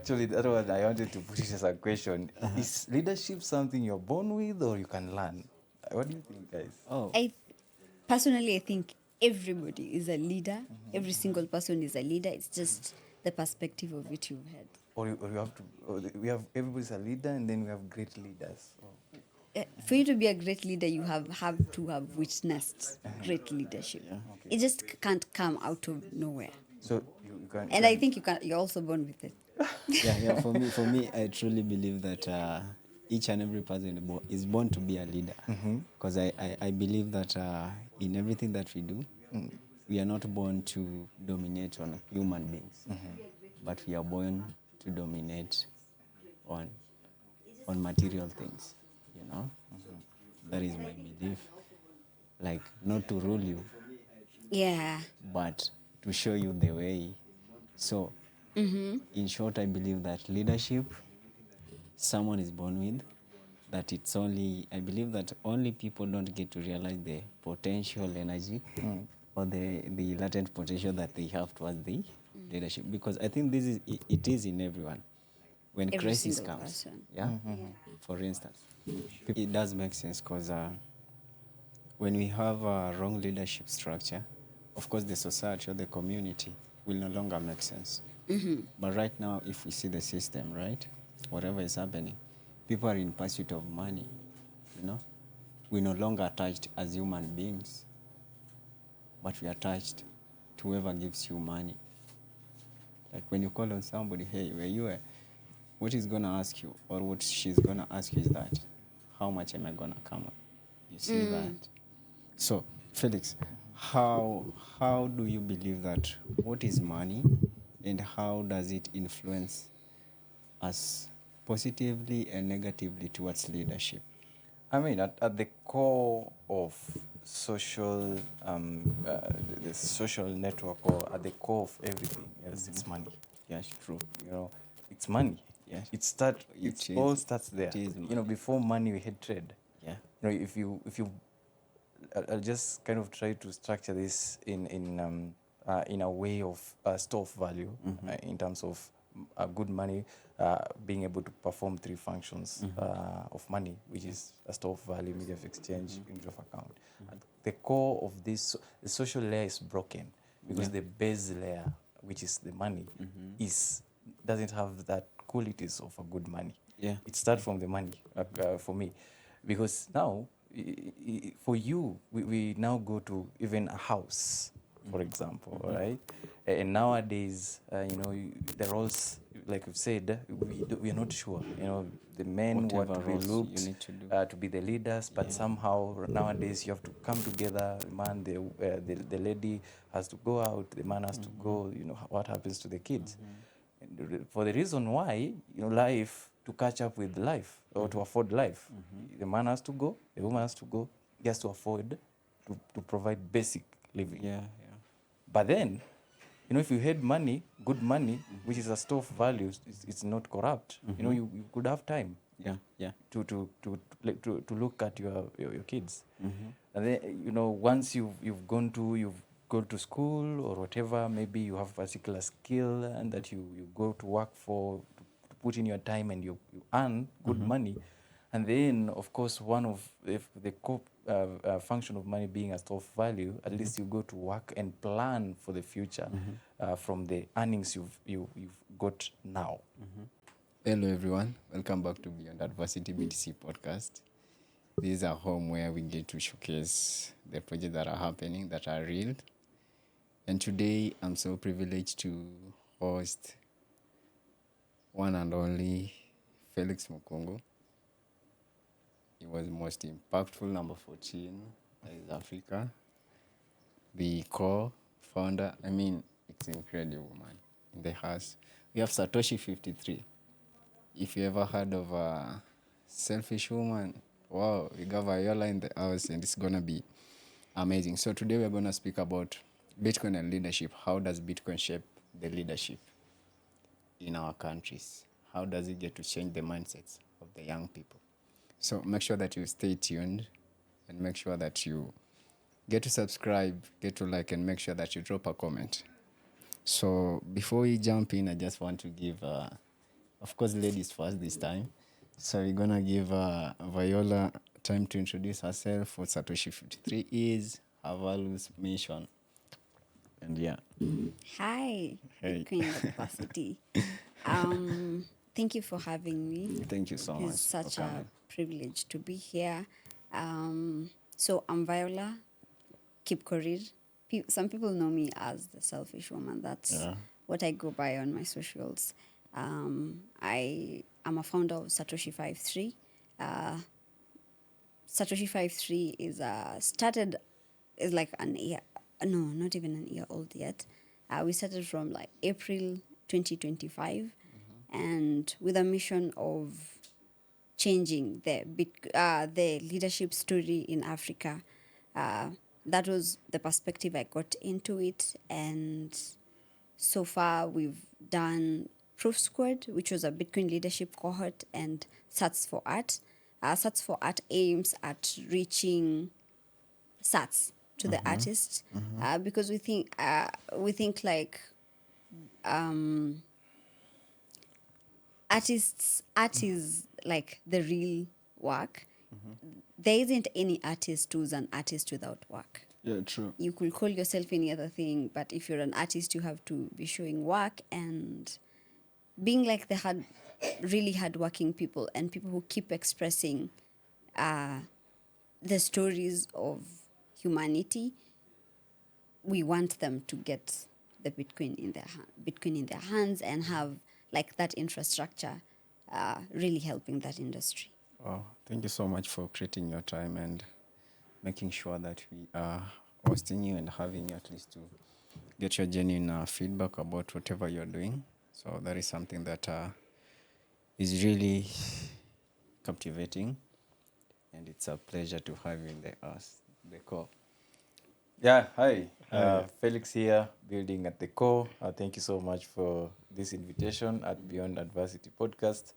Actually, that was I wanted to put it as a question. Is leadership something you're born with or you can learn? What do you think, guys? Oh, I personally, I think everybody is a leader. Every single person is a leader. It's just the perspective of it you've had. Or you have to. We have everybody's a leader, and then we have great leaders. For you to be a great leader, you have to have witnessed great leadership. It just can't come out of nowhere. So you can. And I think you're also born with it. yeah. For me, I truly believe that each and every person is born to be a leader. Because I believe that in everything that we do, we are not born to dominate on human beings, but we are born to dominate on material things. You know, that is my belief. Like not to rule you, Yeah. but to show you the way. So, in short, I believe that leadership, someone is born with, that it's only, I believe that only people don't get to realize the potential energy or the latent potential that they have towards the leadership. Because I think it is in everyone. When Every crisis single comes, person. yeah, for instance, it does make sense because when we have a wrong leadership structure, of course, the society or the community will no longer make sense. But right now, if we see the system, right, whatever is happening, people are in pursuit of money, you know. We're no longer attached as human beings, but we are attached to whoever gives you money. Like when you call on somebody, hey, where you are, what he's going to ask you or what she's going to ask you is that, how much am I going to come up? You see that? So, Felix, how do you believe that, what is money and how does it influence us positively and negatively towards leadership? I mean, at the core of social, the social network, or at the core of everything else, it's money. Yes, true. You know, it's money. Yes. It all starts there. It is You know, before money we had trade. Yeah. You know, if you I'll just kind of try to structure this in a way of store of value, in terms of good money being able to perform three functions of money, which is a store of value, medium of exchange, unit of account. At the core of this, the social layer is broken because the base layer, which is the money, doesn't have that qualities of a good money. Yeah. It starts from the money for me, because now for you, we now go to even a house, for example, right? And nowadays, the roles, like you've said, we are not sure. You know, the men Whatever what we roles looked you need to do. to be the leaders, but somehow nowadays you have to come together. The man, the lady has to go out. The man has to go. You know what happens to the kids, and for the reason why, life, to catch up with life or to afford life, the man has to go, the woman has to go, just to afford to provide basic living. Yeah. But then, if you had money, good money, which is a store of values, it's not corrupt. You could have time Yeah. to look at your kids. And then, once you've gone to school or whatever, maybe you have a particular skill and that you go to work for, to put in your time, and you earn good money. And then, of course, one of the core function of money being a store of value, at least you go to work and plan for the future from the earnings you've got now. Hello everyone, welcome back to Beyond Adversity BTC Podcast. This is a home where we get to showcase the projects that are happening, that are real. And today I'm so privileged to host one and only Felix Mukungu. He was most impactful, number 14, that is Africa. The co-founder, it's incredible, man. In the house, we have Satoshi 53. If you ever heard of a selfish woman, wow, we got Viola in the house and it's going to be amazing. So today we're going to speak about Bitcoin and leadership. How does Bitcoin shape the leadership in our countries? How does it get to change the mindsets of the young people? So make sure that you stay tuned and make sure that you get to subscribe, get to like, and make sure that you drop a comment. So before we jump in, I just want to give Of course, ladies first this time. So we're gonna give Viola time to introduce herself, what Satoshi 53 is, her values, mission, and yeah. Hi, Hey. Queen Adversity. Thank you for having me. Thank you so much It's for such a coming. privilege to be here. So I'm Viola Kipkorir. Some people know me as the selfish woman. That's Yeah. what I go by on my socials. I am a founder of Satoshi 53. Satoshi 53 is like an year, no, not even an year old yet. We started from like April 2025, and with a mission of changing the leadership story in Africa. That was the perspective I got into it, and so far we've done Proof Squad, which was a Bitcoin leadership cohort, and Sats for Art. Sats for Art aims at reaching Sats to the artists, because we think like art is like the real work. There isn't any artist who's an artist without work. Yeah, true. You could call yourself any other thing, but if you're an artist, you have to be showing work and being like really hardworking people and people who keep expressing the stories of humanity. We want them to get the Bitcoin in their hands and have like that infrastructure really helping that industry. Wow. Thank you so much for creating your time and making sure that we are hosting you and having you at least to get your genuine feedback about whatever you're doing. So that is something that is really captivating, and it's a pleasure to have you in the core. Yeah, hi. Felix here, building at the core. Thank you so much for this invitation at Beyond Adversity Podcast.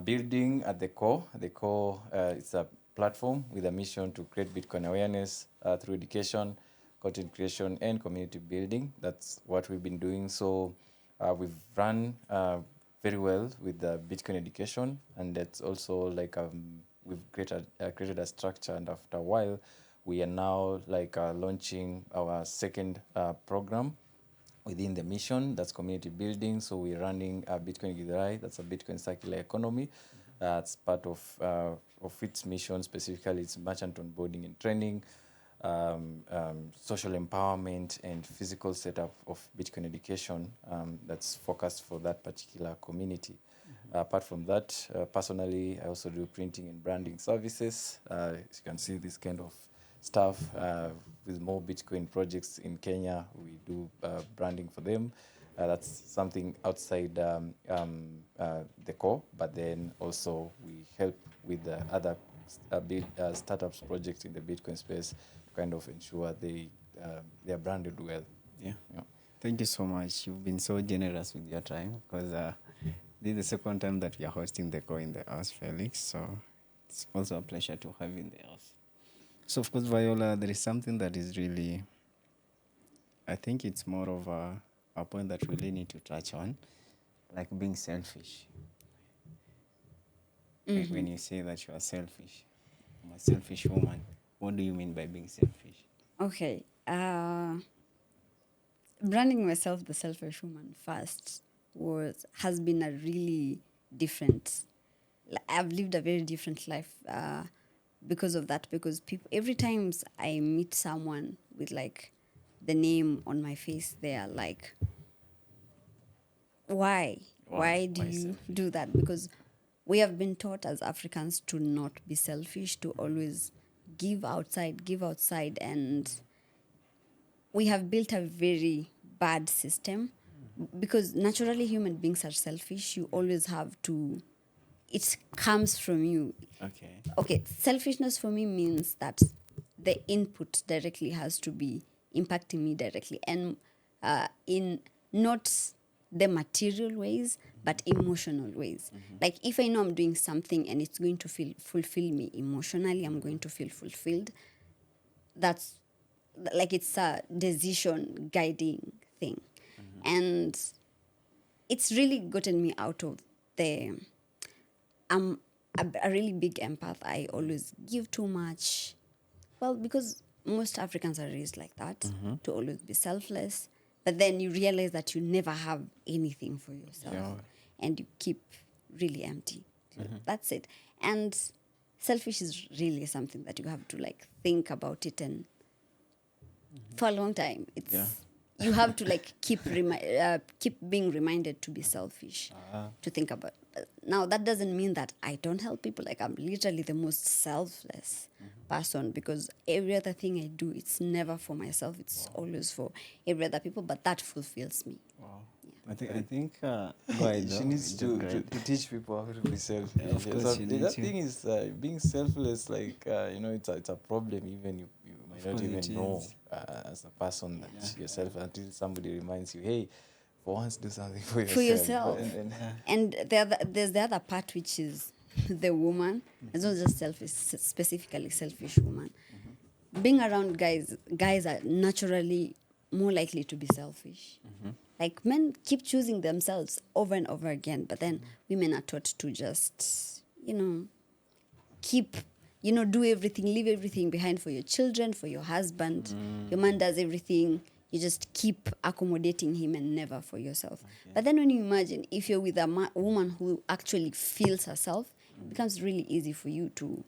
Building at the core. The core is a platform with a mission to create Bitcoin awareness through education, content creation, and community building. That's what we've been doing. So we've run very well with the Bitcoin education, and that's also like we've created a structure, and after a while, we are now like launching our second program within the mission, that's community building. So we're running a Bitcoin Githarai, that's a Bitcoin circular economy. It's part of its mission. Specifically, it's merchant onboarding and training, social empowerment, and physical setup of Bitcoin education that's focused for that particular community. Apart from that, personally, I also do printing and branding services. As you can see, this kind of stuff with more Bitcoin projects in Kenya. We do branding for them. That's something outside the core, but then also we help with the other startups projects in the Bitcoin space to kind of ensure they are branded well. Yeah. Thank you so much. You've been so generous with your time, because this is the second time that we are hosting the core in the house, Felix. So it's also a pleasure to have you in the house. So, of course, Viola, there is something that is really, I think it's more of a point that we really need to touch on, like being selfish. When you say that you are selfish, I'm a selfish woman, what do you mean by being selfish? Okay. Branding myself the selfish woman first has been a really different. I've lived a very different life because of that. Because people, every time I meet someone with like the name on my face, they are like, "Why? Why do you do that?" Because we have been taught as Africans to not be selfish, to always give outside, and we have built a very bad system because naturally human beings are selfish. You always have to, it comes from you. Okay, selfishness for me means that the input directly has to be impacting me directly, and in not the material ways but emotional ways. Like if I know I'm doing something and it's going to fulfill me emotionally, I'm going to feel fulfilled. That's like, it's a decision guiding thing. And it's really gotten me out of the I'm a really big empath. I always give too much. Well, because most Africans are raised like that, to always be selfless. But then you realize that you never have anything for yourself, Yeah. and you keep really empty. That's it. And selfish is really something that you have to like think about it, and for a long time, it's Yeah. you have to like keep being reminded to be selfish, to think about. Now that doesn't mean that I don't help people. Like I'm literally the most selfless person, because every other thing I do, it's never for myself. It's always for every other people. But that fulfills me. Wow. I think go ahead, She though. needs Just to, go to, ahead. to teach people how to be selfish. Of course, you need that to. thing is being selfless. Like it's a problem. Even you might not course even it know is. as a person that yourself, until somebody reminds you, hey, for once do something for yourself. For yourself. And And there's the other part, which is the woman. It's not just selfish, specifically selfish woman. Being around guys are naturally more likely to be selfish. Like men keep choosing themselves over and over again, but then women are taught to just, keep, do everything, leave everything behind for your children, for your husband. Your man does everything. You just keep accommodating him and never for yourself. But then when you imagine, if you're with a woman who actually feels herself, it becomes really easy for you to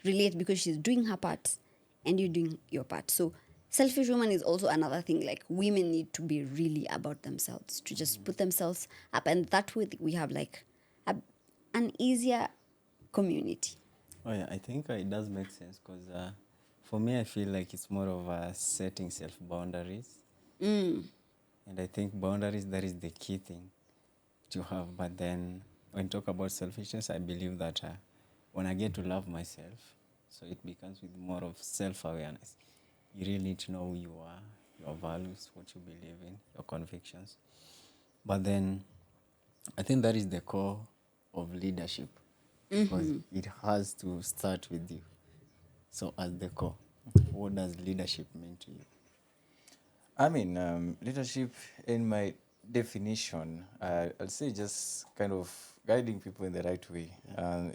relate, because she's doing her part and you're doing your part. So selfish woman is also another thing. Like women need to be really about themselves, to just put themselves up. And that way we have like an easier community. Oh yeah, I think it does make sense because for me, I feel like it's more of setting self-boundaries. And I think boundaries, that is the key thing to have. But then when talk about selfishness, I believe that when I get to love myself, so it becomes with more of self-awareness. You really need to know who you are, your values, what you believe in, your convictions. But then I think that is the core of leadership, because it has to start with you. So at the core, what does leadership mean to you? I mean, leadership, in my definition, I'll say just kind of guiding people in the right way. And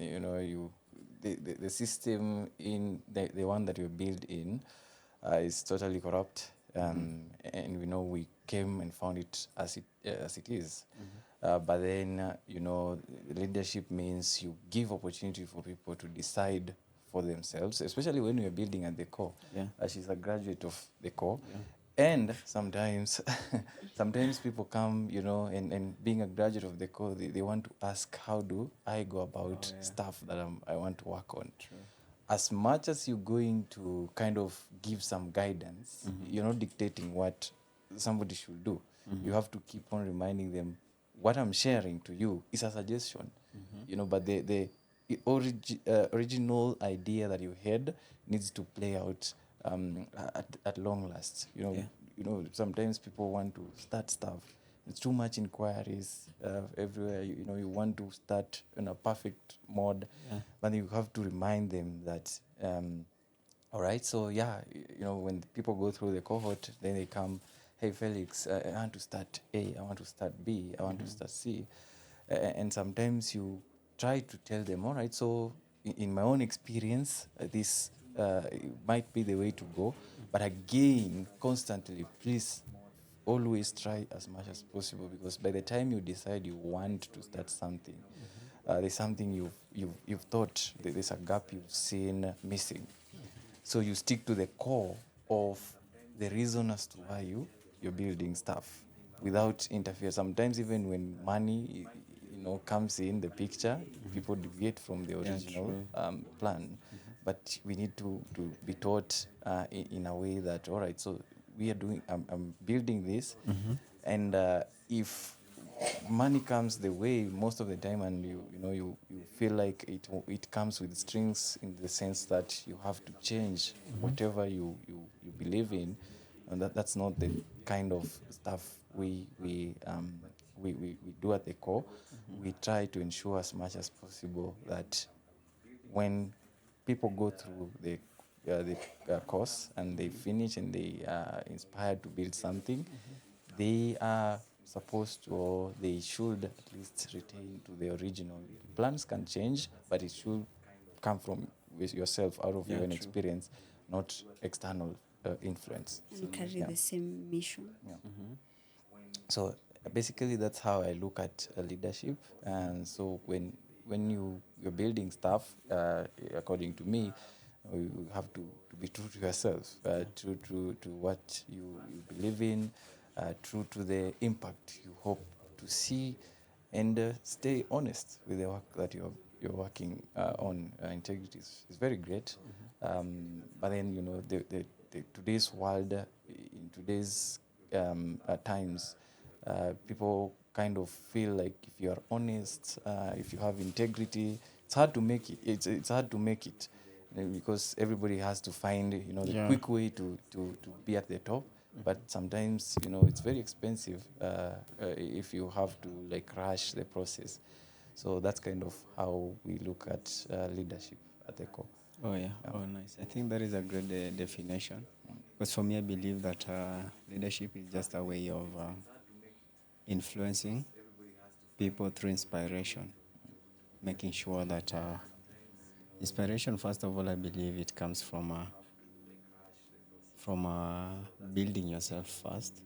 the system in the one that you're built in is totally corrupt, and we know we came and found it as it is. But then leadership means you give opportunity for people to decide for themselves, especially when you're building at the core. Yeah. She's a graduate of the core. And sometimes people come, and being a graduate of the core, they want to ask, how do I go about stuff that I want to work on? True. As much as you're going to kind of give some guidance, you're not dictating what somebody should do. You have to keep on reminding them, what I'm sharing to you is a suggestion, but the original idea that you had needs to play out at long last. Sometimes people want to start stuff. It's too much inquiries everywhere. You want to start in a perfect mode, but you have to remind them that, all right, so when people go through the cohort, then they come, hey, Felix, I want to start A, I want to start B, I want to start C. And sometimes you try to tell them, all right, so in my own experience, this might be the way to go. But again, constantly, please always try as much as possible, because by the time you decide you want to start something, there's something you've thought, there's a gap you've seen missing. So you stick to the core of the reason as to why you're building stuff without interfere. Sometimes even when money comes in the picture, people deviate from the original plan. But we need to be taught in a way that, all right, so we are doing, I'm building this, and if money comes the way most of the time, and you feel like it comes with strings, in the sense that you have to change whatever you believe in, and that's not the kind of stuff we do at the core. We try to ensure as much as possible that when people go through the course and they finish and they are inspired to build something, they are supposed to, or they should at least retain to the original. Plans can change, but it should come from with yourself, out of your own experience, not external influence. And carry the same mission. Yeah. So basically, that's how I look at leadership. And so when you're building stuff, according to me, you have to be true to yourself, true to what you believe in, true to the impact you hope to see, and stay honest with the work that you're working on. Integrity is very great, but then the today's world, in today's times, people kind of feel like if you are honest, if you have integrity, it's hard to make it. It's hard to make it, because everybody has to find the quick way to be at the top. But sometimes it's very expensive if you have to rush the process. So that's kind of how we look at leadership at the core. Oh, yeah. Oh, nice. I think that is a great definition. Because for me, I believe that leadership is just a way of influencing people through inspiration. Making sure that inspiration, first of all, I believe it comes from building yourself first,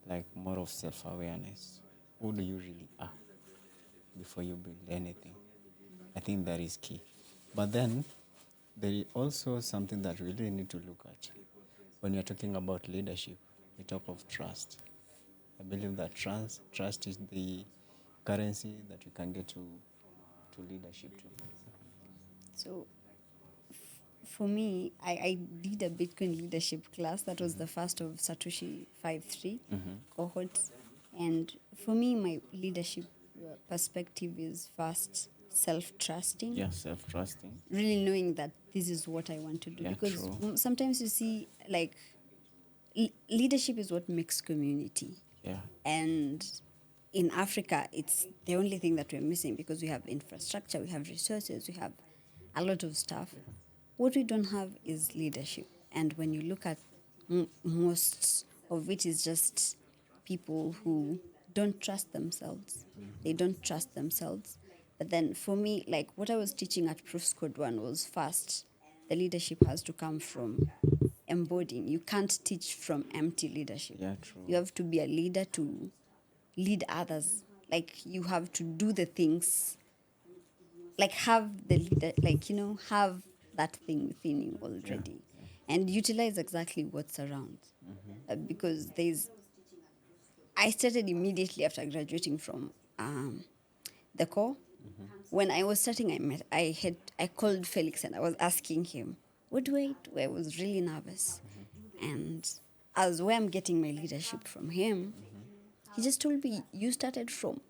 like more of self-awareness. Who do you really are before you build anything? I think that is key. But then there is also something that we really need to look at. When you're talking about leadership, we talk of trust. I believe that trust is the currency that you can get to leadership too. So for me, I did a Bitcoin leadership class. That was the first of Satoshi 5.3 cohort. And for me, my leadership perspective is first self-trusting. Yeah, self-trusting. Really knowing that this is what I want to do. Yeah, because true. Sometimes you see, leadership is what makes community. Yeah. And in Africa, it's the only thing that we're missing, because we have infrastructure, we have resources, we have a lot of stuff. What we don't have is leadership. And when you look at most of it is just people who don't trust themselves. They don't trust themselves. But then for me, what I was teaching at Proofs Code 1 was first, the leadership has to come from embodying. You can't teach from empty leadership. Yeah, true. You have to be a leader to lead others. You have to do the things, have the leader, have that thing within you already. And utilize exactly what's around. Because I started immediately after graduating from the core. When I was starting, I called Felix and I was asking him, what do I do? I was really nervous. And as where I'm getting my leadership from him, he just told me, you started from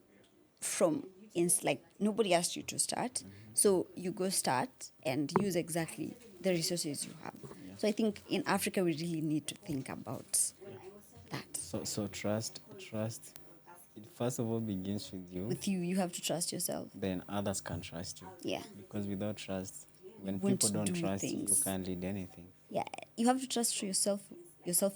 nobody asked you to start. So you go start and use exactly the resources you have. So I think in Africa, we really need to think about that. So trust, it first of all begins with you. With you have to trust yourself. Then others can trust you. Yeah. Because without trust, when Won't people don't do trust you, things. you can't lead anything. Yeah, you have to trust yourself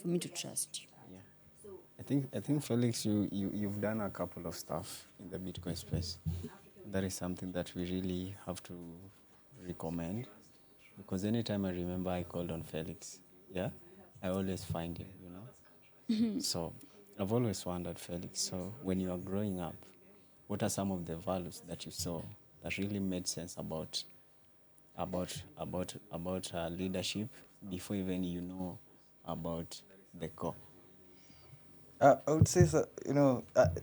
for me to trust you. Yeah. I think Felix, you've done a couple of stuff in the Bitcoin space. That is something that we really have to recommend, because anytime I remember I called on Felix, I always find him, So I've always wondered, Felix, so when you are growing up, what are some of the values that you saw that really made sense about leadership before even you know about the core? I would say, so,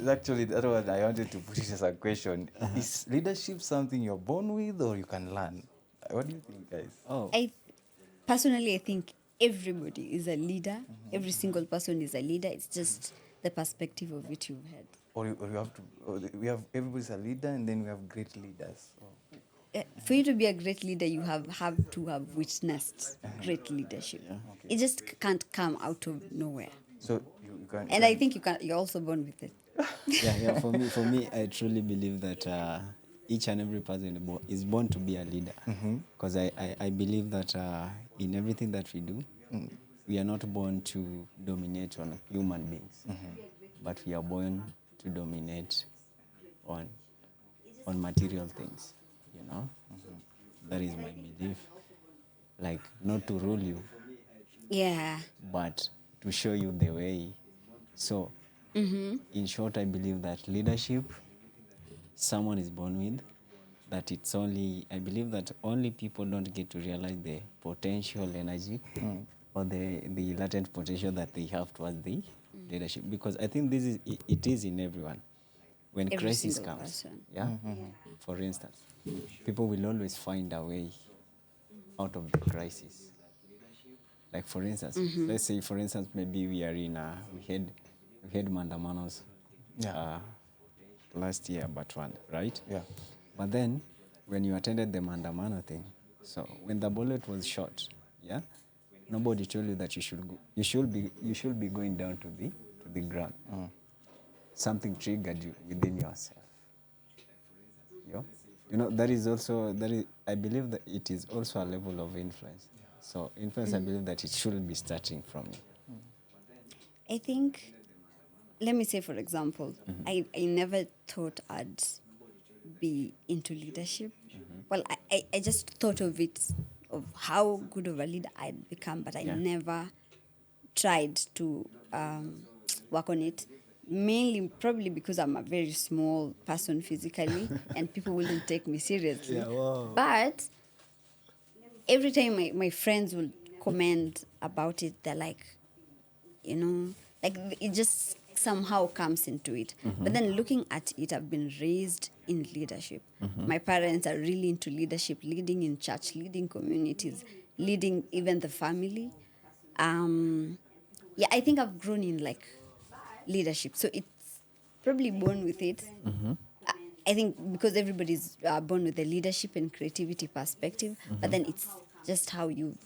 actually, that was I wanted to put it as a question. Is leadership something you're born with or you can learn? What do you think, guys? Oh, Personally, I think everybody is a leader. Every single person is a leader. It's just the perspective of it you've had. Or you have to, we have, everybody's a leader and then we have great leaders. For you to be a great leader, you have to have witnessed great leadership. It just can't come out of nowhere. So you can. And I think you're also born with it. yeah. For me, I truly believe that each and every person is born to be a leader. Because I believe that in everything that we do, we are not born to dominate on human beings, but we are born to dominate on material things, you know. That is my belief. Like, not to rule you, Yeah. but to show you the way. So, in short, I believe that leadership, someone is born with, that it's only, I believe that only people don't get to realize the potential energy or the latent potential that they have towards the leadership. Because I think it is in everyone. When Every crisis single comes, person. yeah, for instance, people will always find a way out of the crisis. Like, for instance, let's say, for instance, maybe we are in we had mandamanos last year, but one, right? Yeah. But then, when you attended the mandamano thing, so when the bullet was shot, yeah, nobody told you that you should go, you should be going down to the ground. Something triggered you within yourself. You know, that is, I believe that it is also a level of influence. So influence, I believe that it should be starting from you. I think, let me say, for example, I never thought I'd be into leadership. Well, I just thought of it, of how good of a leader I'd become, but I never tried to work on it. Mainly, probably because I'm a very small person physically, and people wouldn't take me seriously. Yeah, wow. But every time my friends will comment about it, they're like, you know, like it just somehow comes into it. But then looking at it, I've been raised in leadership. My parents are really into leadership, leading in church, leading communities, leading even the family. Yeah, I think I've grown in like leadership. So it's probably born with it. I think because everybody's born with the leadership and creativity perspective, but then it's just how you,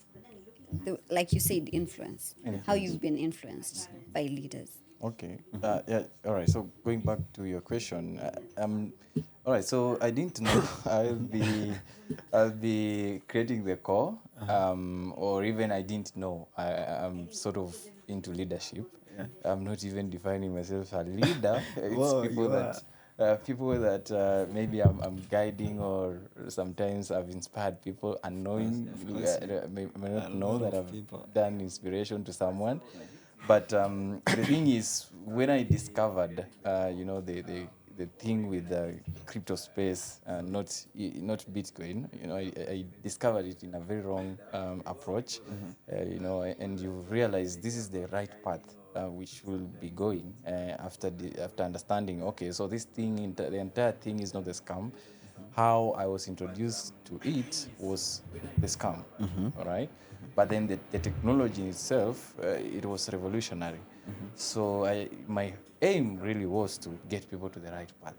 like you said, influence, how you've been influenced by leaders. Okay. Yeah. All right. So going back to your question, all right. So I didn't know I'll be creating the core, or even I didn't know I'm sort of into leadership. I'm not even defining myself a leader. It's Whoa, people you that people that maybe I'm guiding, or sometimes I've inspired people unknowing. May not know that I've done inspiration to someone. But the thing is, when I discovered, the thing with the crypto space, not Bitcoin, I discovered it in a very wrong approach, and you realize this is the right path which will be going after understanding. Okay, so this thing, the entire thing is not a scam. How I was introduced to it was the scam, all right? But then the technology itself, it was revolutionary. So my aim really was to get people to the right path.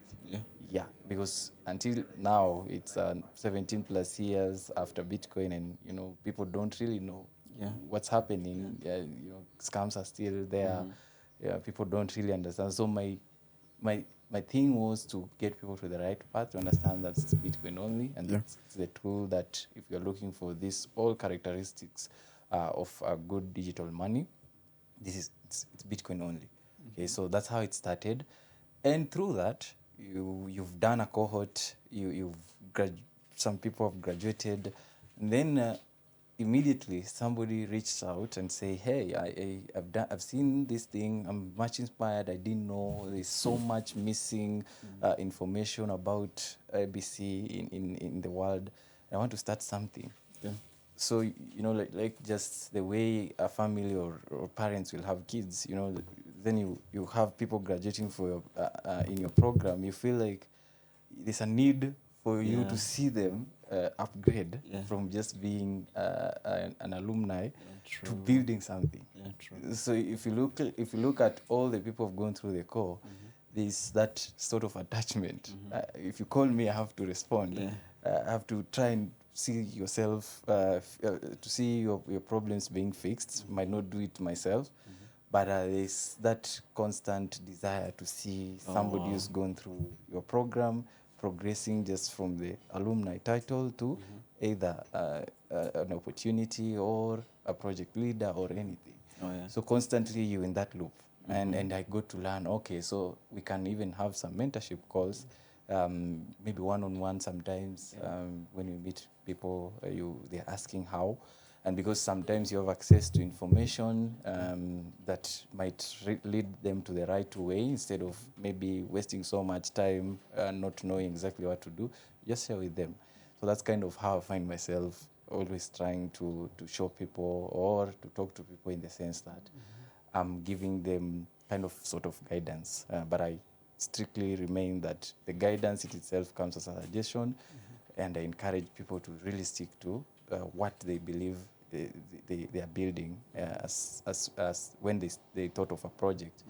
Yeah, because until now, it's 17 plus years after Bitcoin, and people don't really know what's happening. Scams are still there. Yeah, people don't really understand. So my thing was to get people to the right path, to understand that it's Bitcoin only, and it's the tool that, if you're looking for these all characteristics of a good digital money, it's Bitcoin only. Okay, so that's how it started, and through that, you've done a cohort, some people have graduated, and then immediately somebody reached out and say, hey, I've seen this thing, I'm much inspired, I didn't know there's so much missing information about ABC in the world, I want to start something. So like just the way a family or parents will have kids, then you have people graduating for your in your program, you feel like there's a need for you to see them upgrade from just being an alumni to building something. So if you look at all the people who've gone through the core, there's that sort of attachment. If you call me, I have to respond. I have to try and see yourself, to see your problems being fixed. Might not do it myself, but there's that constant desire to see somebody who's gone through your program progressing just from the alumni title to either an opportunity or a project leader or anything. So constantly you're in that loop. and I got to learn, okay, so we can even have some mentorship calls, maybe one-on-one sometimes. When you meet people, they're asking how, and because sometimes you have access to information that might lead them to the right way, instead of maybe wasting so much time not knowing exactly what to do, just share with them. So that's kind of how I find myself always trying to show people or to talk to people, in the sense that I'm giving them kind of sort of guidance, but I strictly remain that the guidance itself comes as a suggestion, and I encourage people to really stick to what they believe they are building as when they thought of a project.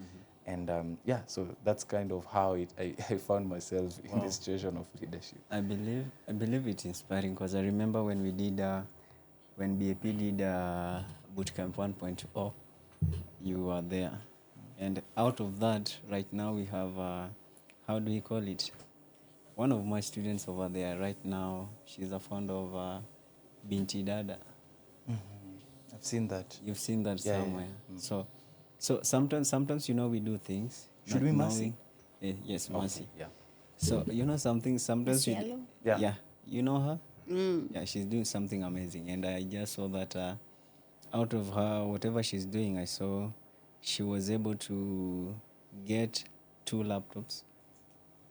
And so that's kind of how I found myself in the situation of leadership. I believe it's inspiring, because I remember when we did when BAP did Bootcamp 1.0, you were there, and out of that, right now we have how do we call it? One of my students over there right now, she's a founder of Binti Dada. I've seen that. You've seen that Yeah, somewhere. yeah. So sometimes we do things. Should we Mercy? Yes, Okay, Mercy. yeah. So sometimes Miss Yellow? Yeah. you know her. Yeah, she's doing something amazing, and I just saw that out of her, whatever she's doing, I saw she was able to get 2 laptops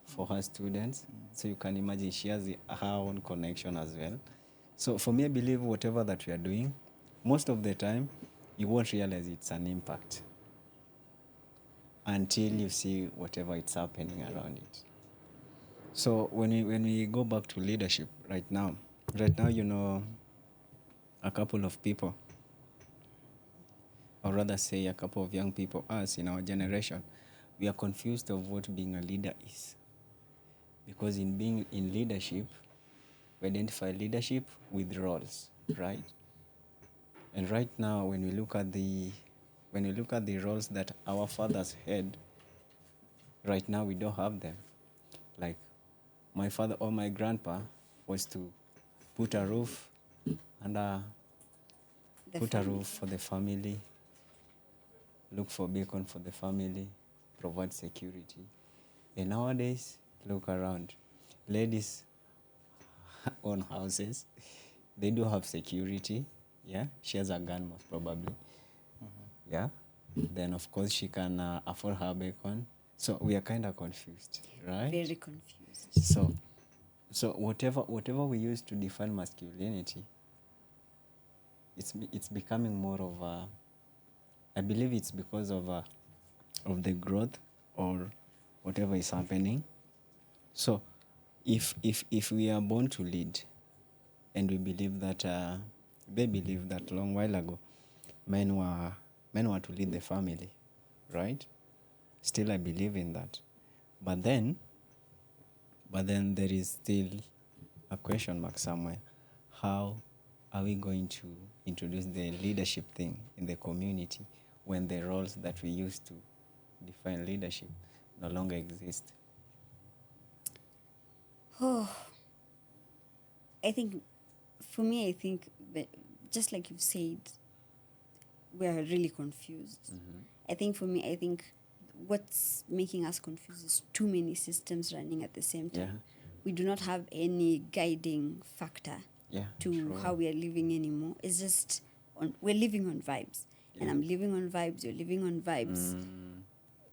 for her students. So you can imagine she has her own connection as well. So for me, I believe whatever that we are doing, most of the time, you won't realize it's an impact until you see whatever it's happening around it. So when we go back to leadership right now, a couple of people, or rather say a couple of young people, us in our generation, we are confused of what being a leader is. Because in being in leadership, we identify leadership with roles, right? And right now, when we look at the roles that our fathers had, right now we don't have them. Like my father or my grandpa was to put a roof under, a roof for the family, look for bacon for the family, provide security. And nowadays, look around. Ladies own houses. They do have security. Yeah, she has a gun most probably. Yeah, then of course she can afford her bacon. So we are kind of confused, right? Very confused. So whatever we use to define masculinity, it's becoming more of a. I believe it's because of the growth or whatever is happening. So if we are born to lead, and we believe that they believe that long while ago men were to lead the family, right? Still I believe in that. But then there is still a question mark somewhere. How are we going to introduce the leadership thing in the community when the roles that we used to define leadership no longer exist? I think, for me, that just like you've said, we are really confused. I think for me, what's making us confused is too many systems running at the same time. Yeah. We do not have any guiding factor to true. how we are living anymore. It's just, we're living on vibes. And I'm living on vibes, you're living on vibes.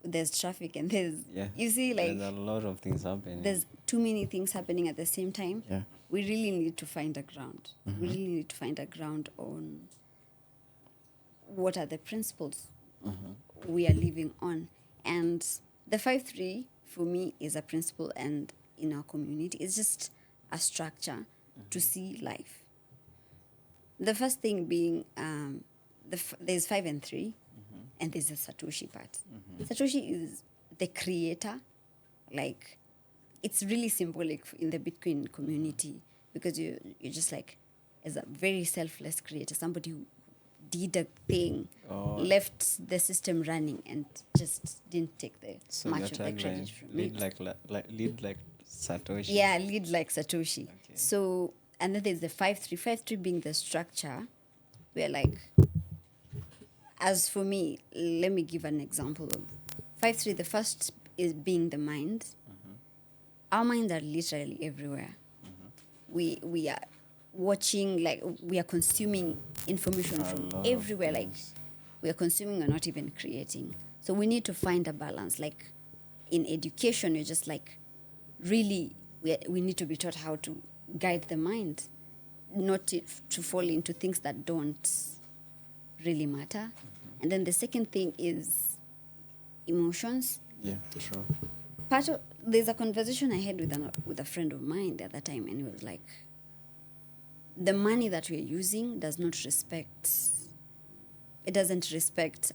There's traffic and you see, like, there's a lot of things happening. there's too many things happening at the same time. Yeah. We really need to find a ground. We really need to find a ground on what are the principles we are living on. And the 5-3 for me is a principle, and in our community it's just a structure to see life. The first thing being there's 5 and 3, and there's the Satoshi part. Satoshi is the creator. Like, it's really symbolic in the Bitcoin community, because you're just like, as a very selfless creator, somebody who did a thing, left the system running, and just didn't take much of the credit from lead it. lead like Satoshi. Yeah, lead like Satoshi. Okay. So, and then there's the 5-3. 5-3 being the structure, where, like, as for me, let me give an example of 5-3. The first is being the mind. Our minds are literally everywhere. We are watching, like we are consuming information from everywhere. Like we are consuming or not even creating. So we need to find a balance. Like in education, you're just like really we need to be taught how to guide the mind, not to fall into things that don't really matter. And then the second thing is emotions. Yeah, true. There's a conversation I had with a friend of mine the other time, and he was like, the money that we're using doesn't respect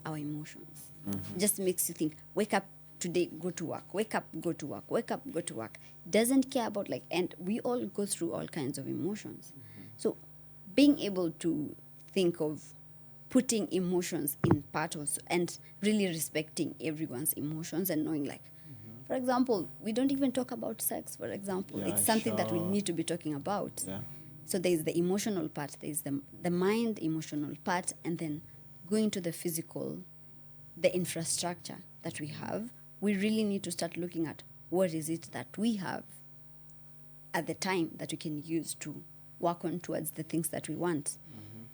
our emotions. It just makes you think, wake up today, go to work, wake up, go to work, wake up, go to work. Doesn't care about and we all go through all kinds of emotions. So being able to think of putting emotions in part also, and really respecting everyone's emotions, and knowing for example, we don't even talk about sex, for example. Yeah, it's something that we sure. need to be talking about. Yeah. So there's the emotional part, there's the mind emotional part, and then going to the physical, the infrastructure that we have. We really need to start looking at what is it that we have at the time that we can use to work on towards the things that we want.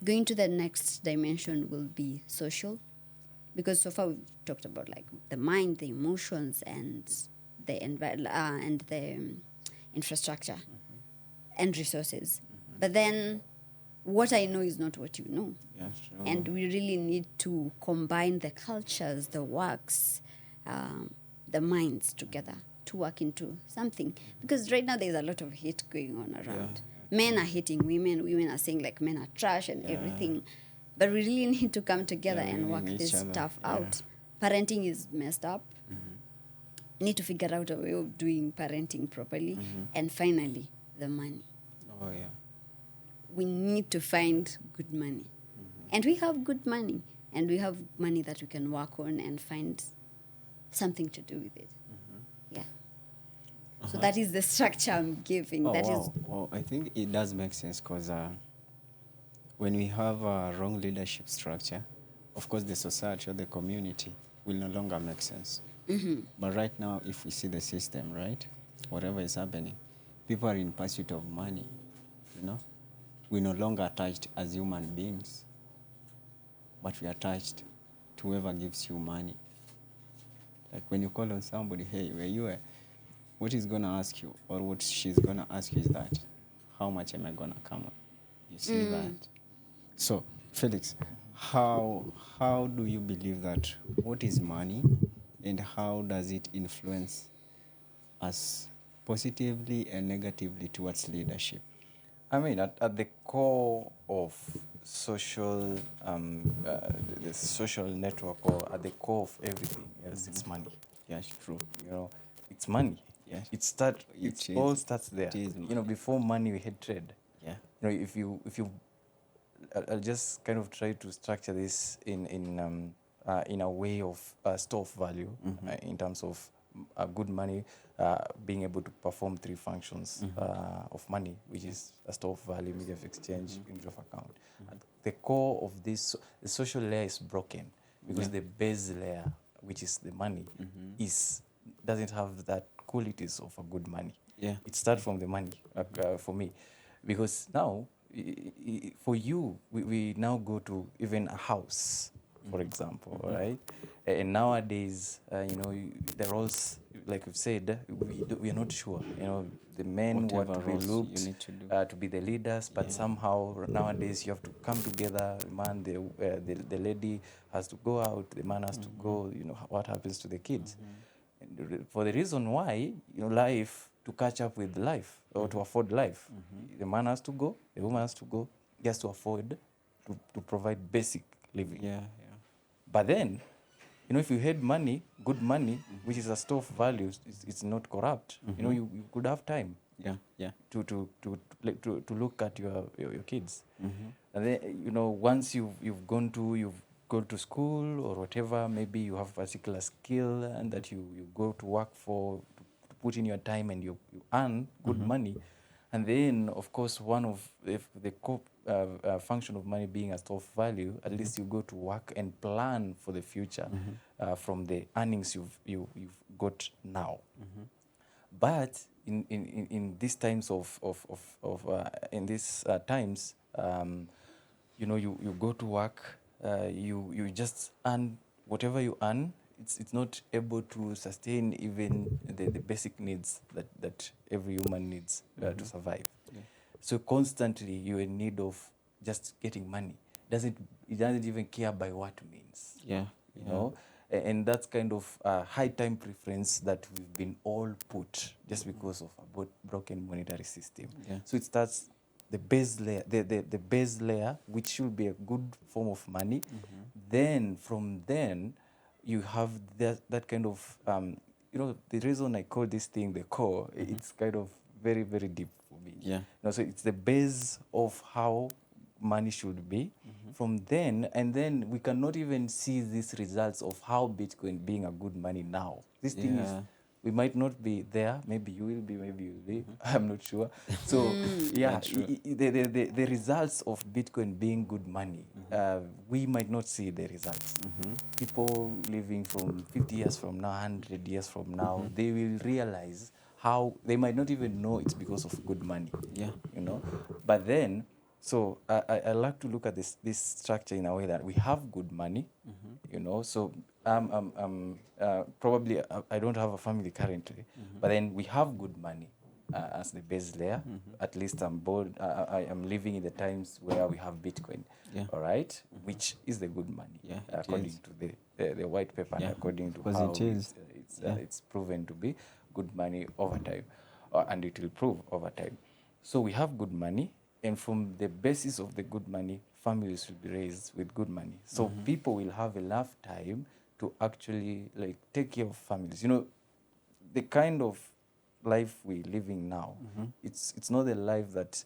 Going to the next dimension will be social, because so far we've talked about the mind, the emotions, and the infrastructure and resources. But then what I know is not what you know. Yeah, true. And we really need to combine the cultures, the works, the minds together to work into something. Because right now there's a lot of hate going on around. Men are hating women are saying men are trash and everything. But we really need to come together and work this stuff out. Parenting is messed up. Need to figure out a way of doing parenting properly. And finally, the money. Oh, yeah. We need to find good money. And we have good money. And we have money that we can work on and find something to do with it. Yeah. So that is the structure I'm giving. Well, I think it does make sense, because when we have a wrong leadership structure, of course the society or the community will no longer make sense. But right now, if we see the system, right, whatever is happening, people are in pursuit of money, We're no longer attached as human beings, but we are attached to whoever gives you money. Like when you call on somebody, hey, where you are, what he's going to ask you, or what she's going to ask you is that, how much am I going to come up? You see that? So, Felix, how do you believe that, what is money, and how does it influence us positively and negatively towards leadership? I mean, at the core of social, the social network, or at the core of everything, yes, it's money. Yes, true. It's money. Yes. It all starts there. It is before money we had trade. Yeah. If you, I'll just kind of try to structure this in a way of store of value, in terms of good money being able to perform three functions of money, which is a store of value, medium of exchange, unit of account. At the core of this, the social layer is broken because the base layer, which is the money, doesn't have that qualities of a good money. Yeah. It starts from the money for me, because now for you, we now go to even a house, for example, right? And nowadays, the roles, like we've said, we are not sure. The men Whatever want to be roles looked you need to do. to be the leaders, but somehow nowadays you have to come together. The man, the lady has to go out. The man has to go. What happens to the kids? And for the reason why, life, to catch up with life or to afford life, the man has to go. The woman has to go just to afford to provide basic living. Yeah. But then, if you had money, good money, which is a store of values, it's not corrupt. You could have time. Yeah. To look at your kids. And then, once you've gone to school or whatever, maybe you have a particular skill and that you go to work for, to put in your time, and you earn good money. And then, of course, one of if the core function of money being a store of value, at least you go to work and plan for the future from the earnings you've got now. But in these times in these times, you go to work, you just earn whatever you earn. It's not able to sustain even the basic needs that every human needs to survive. Yeah. So constantly you're in need of just getting money. It doesn't even care by what means. Yeah. You know, and that's kind of a high time preference that we've been all put just because of a broken monetary system. Yeah. So it starts the base layer, the base layer, which should be a good form of money. Then from then you have that kind of the reason I call this thing the core, it's kind of very, very deep for me. Yeah. So it's the base of how money should be. From then, and then we cannot even see these results of how Bitcoin being a good money now. This thing is, we might not be there. Maybe you will be, maybe you'll be. I'm not sure. So the results of Bitcoin being good money, we might not see the results. People living from 50 years from now, 100 years from now, they will realize how they might not even know it's because of good money. Yeah. But then. So I like to look at this structure in a way that we have good money, So probably I don't have a family currently, but then we have good money as the base layer. At least I'm bored. I am living in the times where we have Bitcoin, all right, which is the good money according to the white paper, and according to how it's proven to be good money over time, and it will prove over time. So we have good money. And from the basis of the good money, families will be raised with good money. So people will have enough time to actually take care of families. The kind of life we're living now, it's not the life that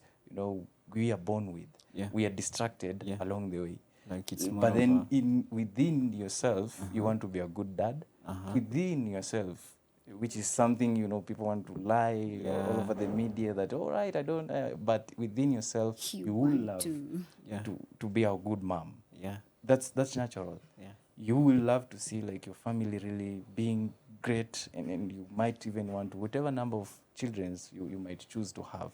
we are born with. Yeah. We are distracted along the way. But then within yourself, you want to be a good dad. Within yourself, which is something people want to lie all over the media that all right, I don't but within yourself you will love to be a good mom. That's natural. You will love to see your family really being great, and you might even want whatever number of children you might choose to have.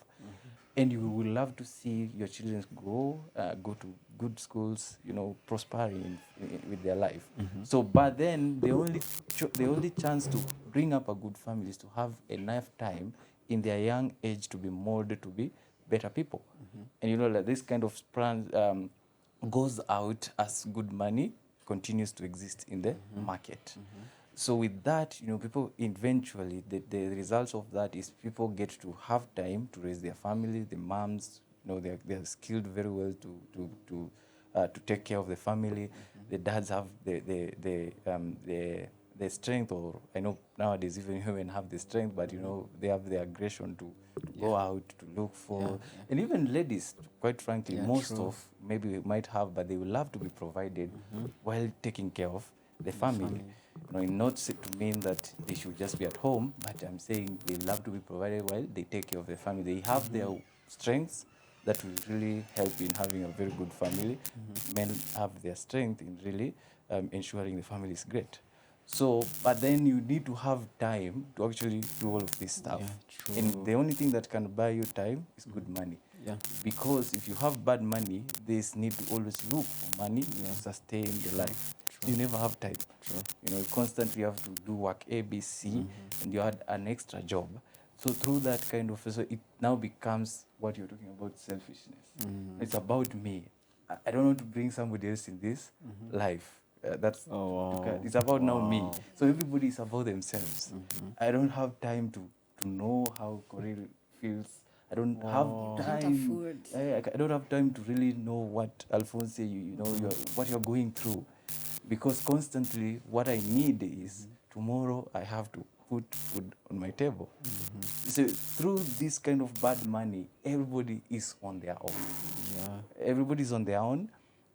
And you will love to see your children grow, go to good schools, prospering with their life. So, but then the only chance to bring up a good family is to have enough time in their young age to be molded to be better people. And this kind of plan goes out as good money continues to exist in the market. So with that, people eventually, the results of that is people get to have time to raise their family. The moms, they're skilled very well to take care of the family. The dads have the strength, or I know nowadays even women have the strength, but they have the aggression to go out to look for, and even ladies, quite frankly, most of maybe might have, but they will love to be provided while taking care of the family. Not to mean that they should just be at home, but I'm saying they love to be provided while they take care of the family. They have their strengths that will really help in having a very good family. Men have their strength in really ensuring the family is great. So, but then you need to have time to actually do all of this stuff. And the only thing that can buy you time is good money. Because if you have bad money, there's need to always look for money to sustain the life. You never have time. You constantly have to do work A, B, C, and you had an extra job. So through that kind of, so it now becomes what you're talking about, selfishness. It's about me. I don't want to bring somebody else in this life. It's about now me. So everybody is about themselves. I don't have time to know how Korea feels. I don't have time. I don't have time to really know what Alphonse, what you're going through. Because constantly what I need is tomorrow I have to put food on my table. So through this kind of bad money, everybody is on their own. Everybody's on their own.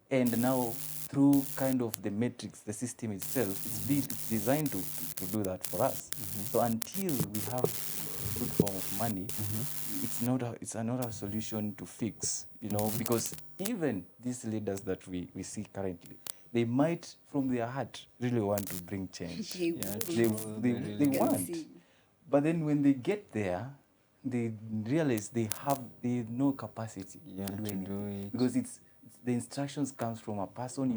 And now through kind of the matrix, the system itself, it's designed to do that for us. So until we have good form of money, it's not a solution to fix, because even these leaders that we see currently, they might from their heart really want to bring change. They Yeah, will. true. They You can want. see. But then when they get there, they realize they have no capacity Yeah, to do to anything. do it. Because it's the instructions comes from a person,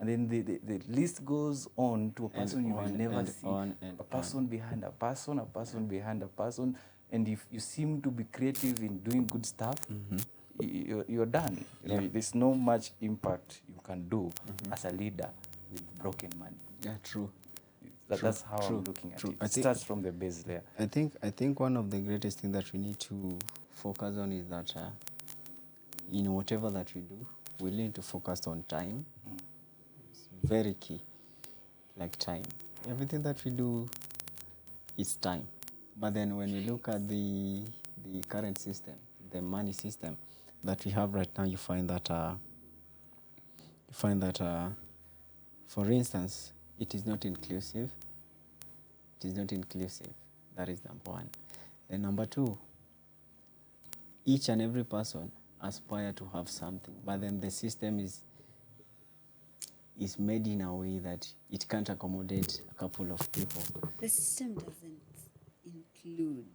and then the list goes on to a person you may never see. A person behind a person, a person behind a person. And if you seem to be creative in doing good stuff, you're done. There's no much impact you can do as a leader with broken money. Yeah, true. That's how I'm looking at it. I It think- starts from the base layer. I think one of the greatest things that we need to focus on is that in whatever that we do, we need to focus on time. It's very key, like time. Everything that we do is time. But then when we look at the current system, the money system that we have right now, you find that for instance, it is not inclusive. It is not inclusive. That is number one. Then number two, each and every person aspire to have something, but then the system is made in a way that it can't accommodate a couple of people. The system doesn't include.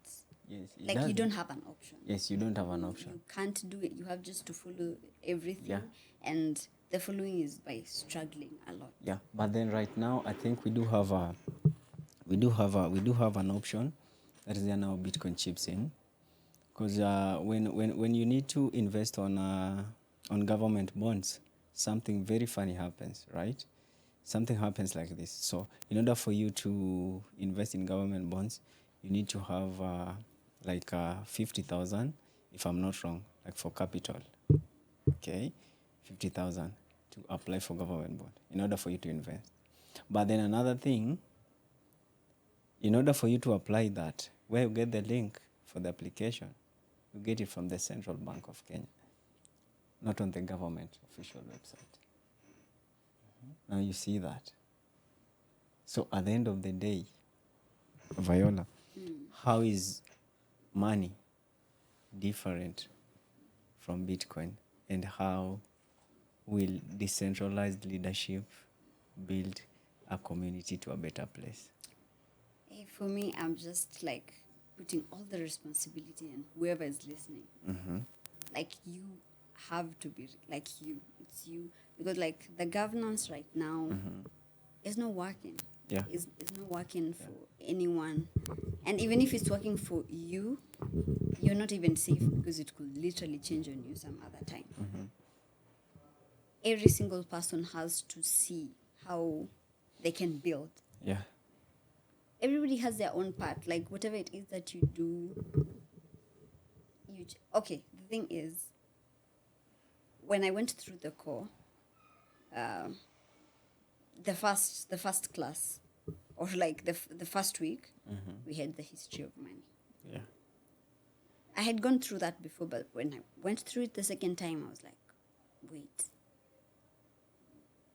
Yes, it Like, you doesn't. don't have an option. Yes, you don't have an option. You can't do it. You have just to follow everything. Yeah. And the following is by struggling a lot. Yeah, but then right now, I think we do have an option that is there now. Bitcoin chips in, because when you need to invest on government bonds, something very funny happens, right? Something happens like this. So in order for you to invest in government bonds, you need to have 50,000, if I'm not wrong, like for capital. Okay, 50,000 to apply for government bond in order for you to invest. But then another thing, in order for you to apply that, where you get the link for the application, you get it from the Central Bank of Kenya, not on the government official website. Now you see that. So at the end of the day, Viola, how is money different from Bitcoin, and how will decentralized leadership build a community to a better place? For me, I'm just like putting all the responsibility on whoever is listening. Like, you have to be like you. It's you. Because like the governance right now is not working. Yeah. It's not working for anyone. And even if it's working for you, you're not even safe, because it could literally change on you some other time. Every single person has to see how they can build. Yeah. Everybody has their own part. Like, whatever it is that you do, okay, the thing is, when I went through the core, the first class, or like the first week, we had the history of money. Yeah. I had gone through that before, but when I went through it the second time, I was like, wait,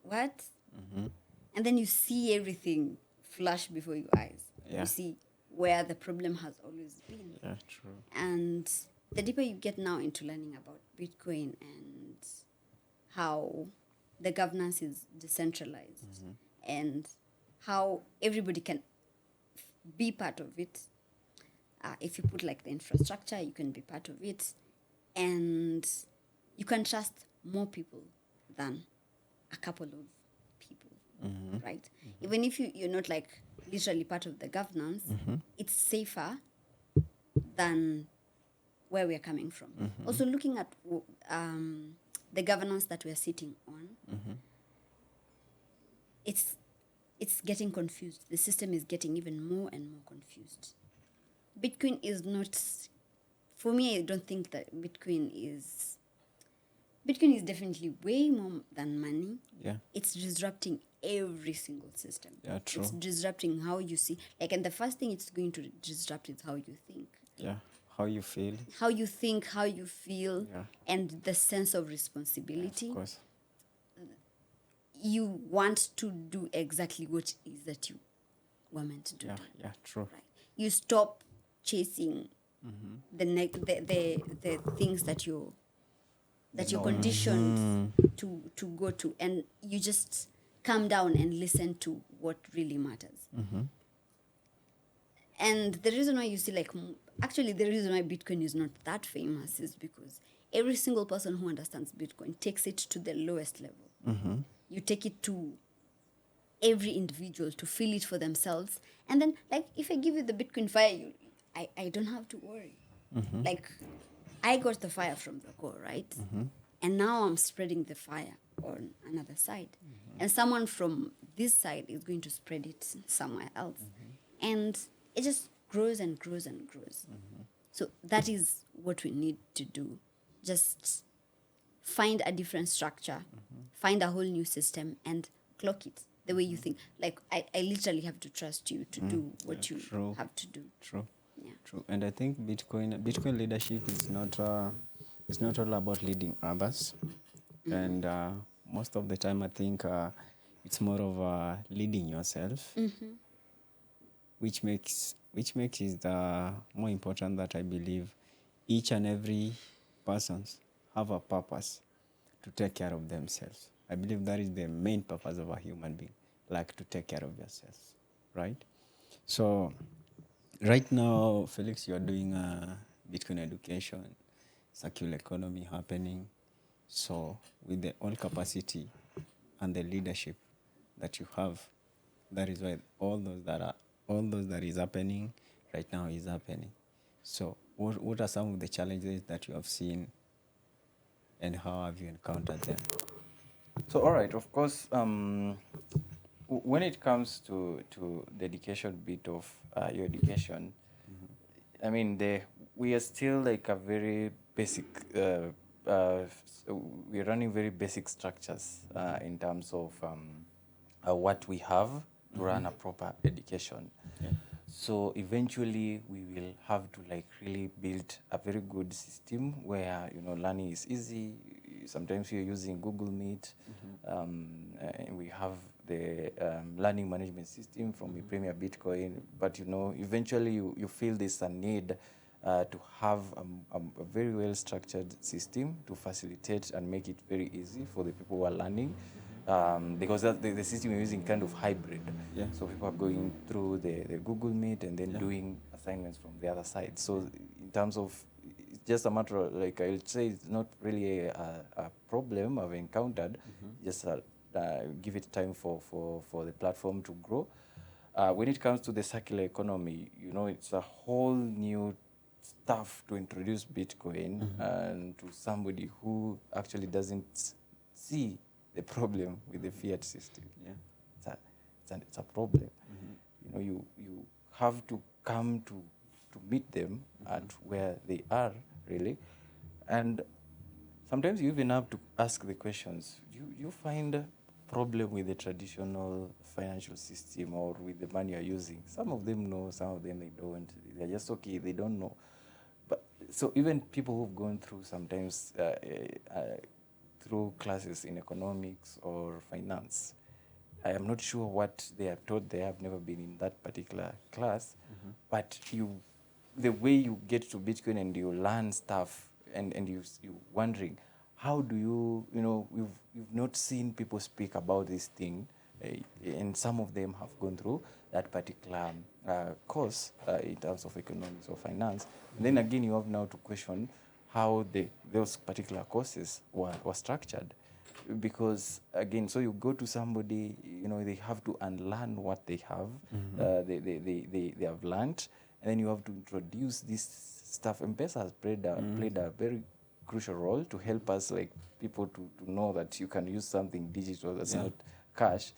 what? And then you see everything flash before your eyes. Yeah. You see where the problem has always been. Yeah, true. And the deeper you get now into learning about Bitcoin and how the governance is decentralized and how everybody can be part of it. If you put like the infrastructure, you can be part of it, and you can trust more people than a couple of people, right? Even if you're not like literally part of the governance, it's safer than where we're coming from. Also, looking at the governance that we're sitting on, it's getting confused. The system is getting even more and more confused. Bitcoin is not, for me, I don't think that Bitcoin is definitely way more than money. Yeah. It's disrupting every single system. Yeah, true. It's disrupting how you see. Like, and the first thing it's going to disrupt is how you think. Yeah. How you feel. How you think, how you feel, Yeah. and the sense of responsibility. Of course. You want to do exactly what it is that you were meant to Yeah. do. Yeah, true. Right. You stop chasing the things that you're conditioned to go to, and you just calm down and listen to what really matters. And the reason why you see, like, actually the reason why Bitcoin is not that famous is because every single person who understands Bitcoin takes it to the lowest level. You take it to every individual to feel it for themselves, and then, like, if I give you the Bitcoin fire, I don't have to worry. Like, I got the fire from the core, right? And now I'm spreading the fire on another side, and someone from this side is going to spread it somewhere else, and it just grows and grows and grows. So that is what we need to do. Just find a different structure, find a whole new system, and clock it the way you think. Like, I literally have to trust you to do what you have to do. True. Yeah. True. And I think Bitcoin leadership is not all about leading others. And most of the time, I think it's more of leading yourself, which makes it more important that I believe each and every persons have a purpose to take care of themselves. I believe that is the main purpose of a human being, like to take care of yourself, right? So right now, Felix, you are doing Bitcoin education, circular economy happening. So with the all capacity and the leadership that you have, that is why all those that is happening right now is happening. So what are some of the challenges that you have seen, and how have you encountered them? So, all right, of course, when it comes to the education bit of your education, I mean, we are still like a very basic, we're running very basic structures in terms of what we have to run a proper education. So eventually we will have to like really build a very good system where, you know, learning is easy. Sometimes we're using Google Meet, and we have the learning management system from the Premier Bitcoin. But, you know, eventually you feel there's a need to have a very well structured system to facilitate and make it very easy for the people who are learning. Because the system we're using kind of hybrid. Yeah. So people are going through the Google Meet and then doing assignments from the other side. So in terms of, it's just a matter of, like, I'll say it's not really a problem I've encountered. Just give it time for the platform to grow. When it comes to the circular economy, you know, it's a whole new stuff to introduce Bitcoin and to somebody who actually doesn't see the problem with the fiat system. Yeah, it's a problem. You know, you have to come to meet them at where they are really, and sometimes you even have to ask the questions. You find a problem with the traditional financial system or with the money you're using? Some of them know, some of them they don't. They're just okay, they don't know. But so even people who've gone through sometimes through classes in economics or finance, I am not sure what they are taught. They have never been in that particular class. But the way you get to Bitcoin and you learn stuff, and you wondering, how do you know, you've not seen people speak about this thing, and some of them have gone through that particular course in terms of economics or finance. And then again, you have now to question how those particular courses were structured. Because again, so you go to somebody, you know, they have to unlearn what they have, they have learned, and then you have to introduce this stuff. M-Pesa has played a very crucial role to help us, like, people to know that you can use something digital that's not cash.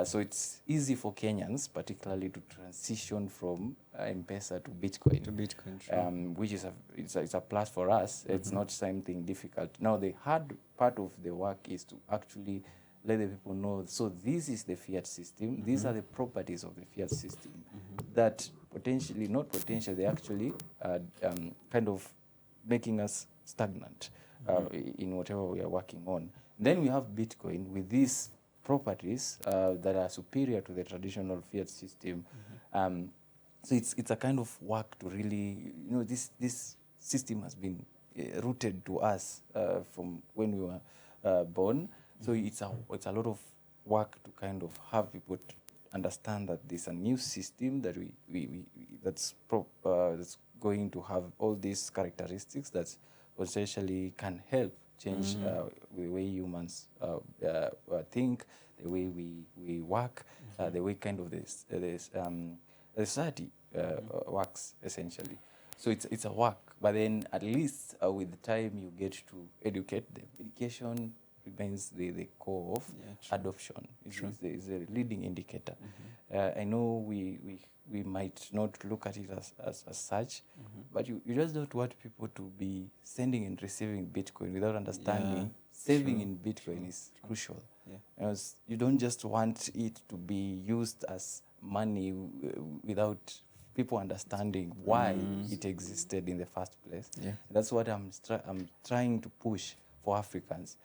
So it's easy for Kenyans, particularly, to transition from M-Pesa to Bitcoin. Which is it's a plus for us. It's not something difficult. Now, the hard part of the work is to actually let the people know, so this is the fiat system. These are the properties of the fiat system that potentially, not potentially, they actually kind of making us stagnant in whatever we are working on. Then we have Bitcoin with these properties that are superior to the traditional fiat system. So it's a kind of work to really, this system has been rooted to us from when we were born. So it's a lot of work to kind of have people understand that there's a new system that that's going to have all these characteristics that potentially can help change the way humans think, the way we work, the way kind of the society works essentially. So it's a work, but then at least with time you get to educate them. Education remains the core of adoption. Is a leading indicator. I know we might not look at it as such, but you just don't want people to be sending and receiving Bitcoin without understanding saving in Bitcoin is crucial. Because you don't just want it to be used as money without people understanding why it existed in the first place. That's what I'm trying to push for Africans.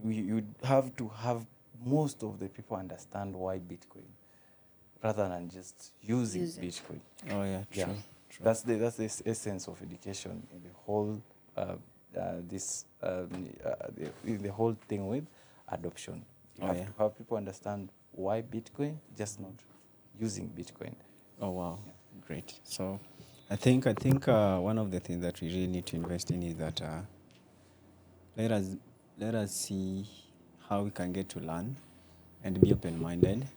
You have to have most of the people understand why Bitcoin, rather than just using Bitcoin. Oh yeah, true. That's the essence of education in the whole the whole thing with adoption. You have to have people understand why Bitcoin, just not using Bitcoin. Oh wow, great. So I think one of the things that we really need to invest in is that let us see how we can get to learn and be open-minded.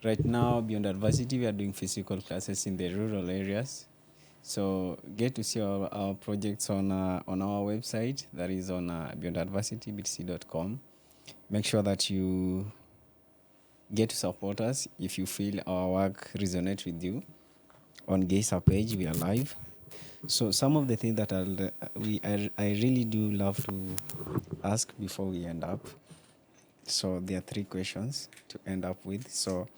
Right now, Beyond Adversity, we are doing physical classes in the rural areas. So get to see our projects on our website, that is on beyondadversitybtc.com. Make sure that you get to support us if you feel our work resonates with you. On Geyser page, we are live. So some of the things that I really do love to ask before we end up. So there are 3 questions to end up with. So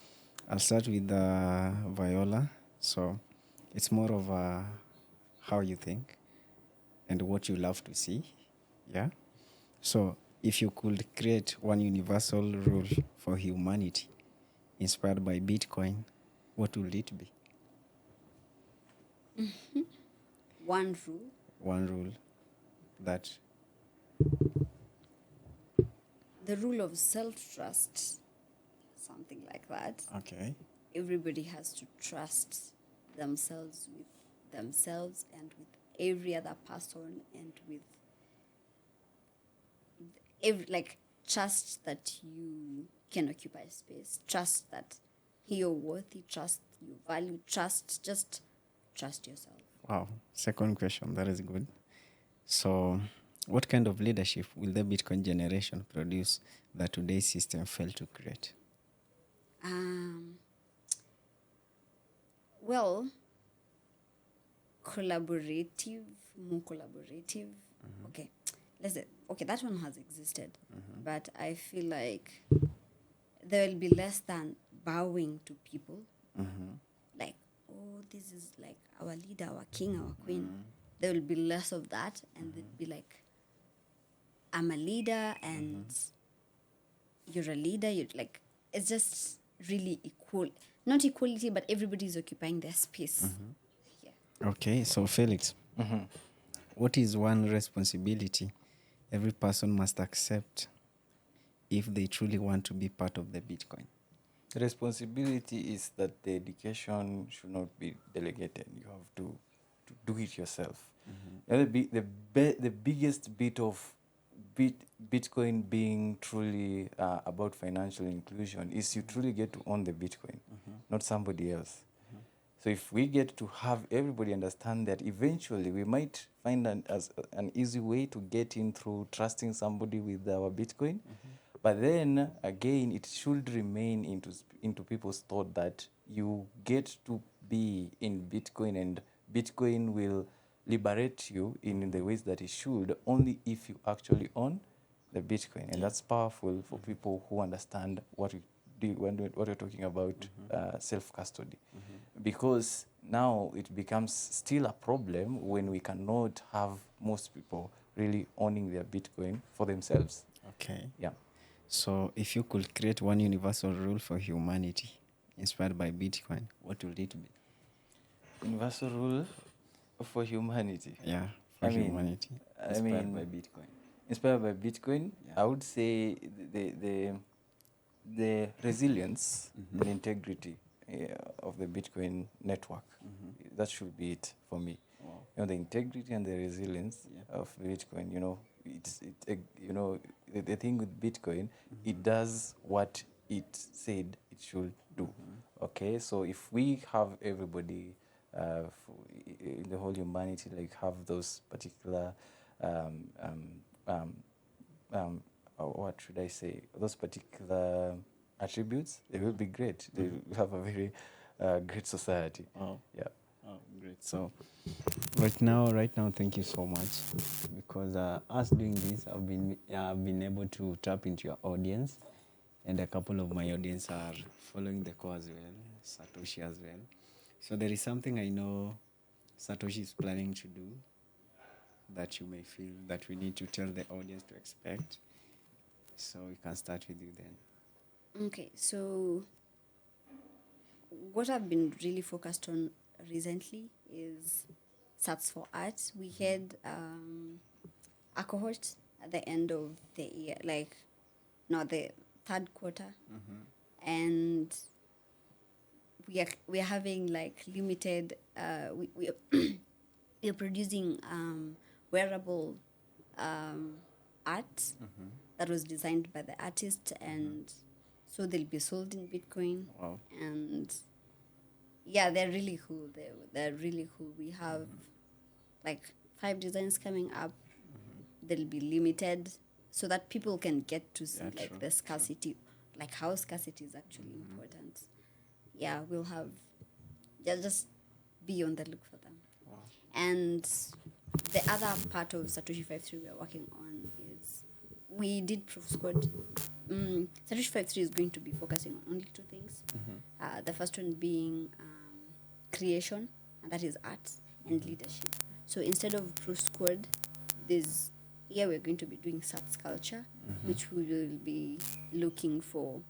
I'll start with Viola. So it's more of how you think and what you love to see. Yeah. So if you could create one universal rule for humanity inspired by Bitcoin, what would it be? One rule. One rule that... The rule of self-trust, something like that. Okay. Everybody has to trust themselves with themselves and with every other person, and with trust that you can occupy space, trust that you're worthy, trust you value, just trust yourself. Wow. Second question, that is good. So what kind of leadership will the Bitcoin generation produce that today's system failed to create? Well, more collaborative. Okay, let's say, that one has existed, but I feel like there will be less than bowing to people. Like, oh, this is like our leader, our king, our queen. There will be less of that, and they'd be like, I'm a leader and you're a leader. You're like, it's just really equal. Not equality, but everybody's occupying their space. Yeah. Okay, so Felix, what is one responsibility every person must accept if they truly want to be part of the Bitcoin? The responsibility is that the education should not be delegated. You have to do it yourself. The biggest bit of Bitcoin being truly about financial inclusion is you truly get to own the Bitcoin, not somebody else. So if we get to have everybody understand that, eventually we might find an easy way to get in through trusting somebody with our Bitcoin. But then again, it should remain into people's thought that you get to be in Bitcoin, and Bitcoin will liberate you in the ways that it should only if you actually own the Bitcoin. And that's powerful for people who understand what you're talking about, self-custody. Because now it becomes still a problem when we cannot have most people really owning their Bitcoin for themselves. Okay. Yeah. So if you could create one universal rule for humanity inspired by Bitcoin, what would it be? Universal rule for humanity. Yeah, for I mean, humanity. Inspired by Bitcoin. Inspired by Bitcoin, Yeah. I would say the resilience and integrity of the Bitcoin network. That should be it for me. Wow. The integrity and the resilience of Bitcoin. The thing with Bitcoin, it does what it said it should do. Okay, so if we have everybody in the whole humanity have those particular what should I say? Those particular attributes, they will be great. They will have a very great society. Oh. Yeah. Oh, great. So right now, thank you so much. Because us doing this, I've been able to tap into your audience, and a couple of my audience are following the core as well, Satoshi as well. So there is something I know Satoshi is planning to do that you may feel that we need to tell the audience to expect. So we can start with you then. Okay, so what I've been really focused on recently is Sats for Art. We had a cohort at the end of the year, the third quarter, and we are having limited. We are producing wearable art that was designed by the artist, and so they'll be sold in Bitcoin. Wow. And yeah, they're really cool. They're really cool. We have 5 designs coming up. They'll be limited so that people can get to see the scarcity, how scarcity is actually important. Yeah, we'll have just be on the look for them. Wow. And the other part of Satoshi 5.3 we are working on is we did proof of code. Satoshi 5.3 is going to be focusing on only 2 things. The first one being creation, and that is art, and leadership. So instead of proof of code, we're going to be doing Sats culture, which we will be looking for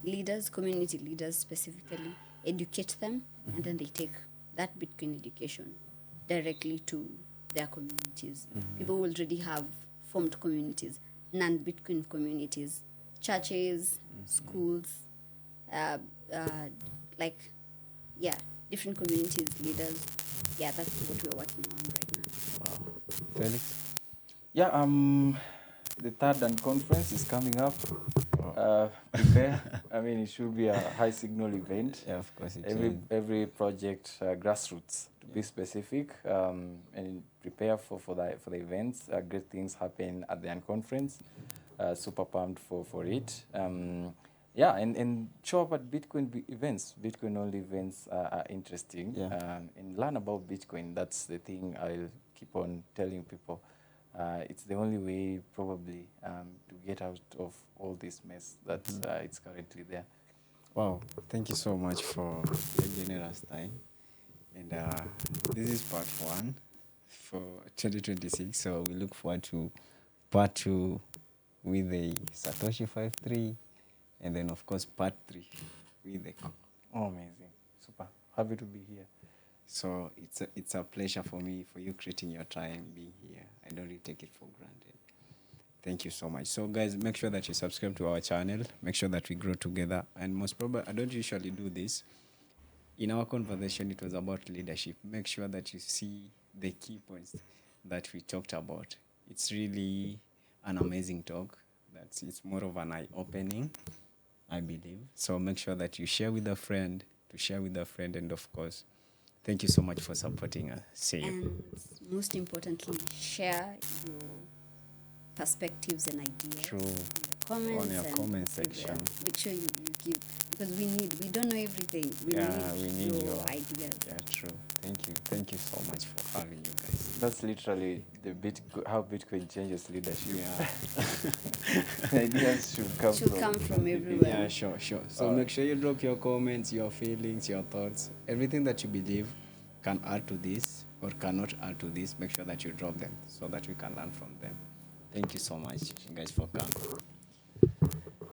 leaders, community leaders specifically, educate them, and then they take that Bitcoin education directly to their communities. People already have formed communities, non-Bitcoin communities, churches, schools, different communities, leaders. Yeah, that's what we're working on right now. Wow. Felix? Yeah, the third and conference is coming up. Prepare. I mean, it should be a high signal event. Yeah, of course. Every project, grassroots to be specific, and prepare for the events. Great things happen at the unconference. Super pumped for it. And show up at Bitcoin events. Bitcoin only events are interesting. Yeah. And learn about Bitcoin. That's the thing I'll keep on telling people. It's the only way probably to get out of all this mess that it's currently there. Wow. Thank you so much for the generous time. And this is part 1 for 2026. So we look forward to part 2 with the Satoshi 5.3. And then, of course, part 3 with the Oh, amazing. Super. Happy to be here. So it's a pleasure for me, for you creating your time, being here. I don't really take it for granted. Thank you so much. So, guys, make sure that you subscribe to our channel. Make sure that we grow together. And most probably, I don't usually do this. In our conversation, it was about leadership. Make sure that you see the key points that we talked about. It's really an amazing talk. It's more of an eye-opening, I believe. So make sure that you share with a friend, and of course, thank you so much for supporting us. See you. And most importantly, share your perspectives and ideas True. in the comments. On your and comment everywhere. section. Make sure you give, because we don't know everything. We need your ideas. Yeah, true. Thank you so much for having you guys. That's literally how Bitcoin changes leadership. Yeah. Ideas should come from everywhere. Yeah, sure. So make sure you drop your comments, your feelings, your thoughts, everything that you believe can add to this or cannot add to this. Make sure that you drop them so that we can learn from them. Thank you so much, guys, for coming.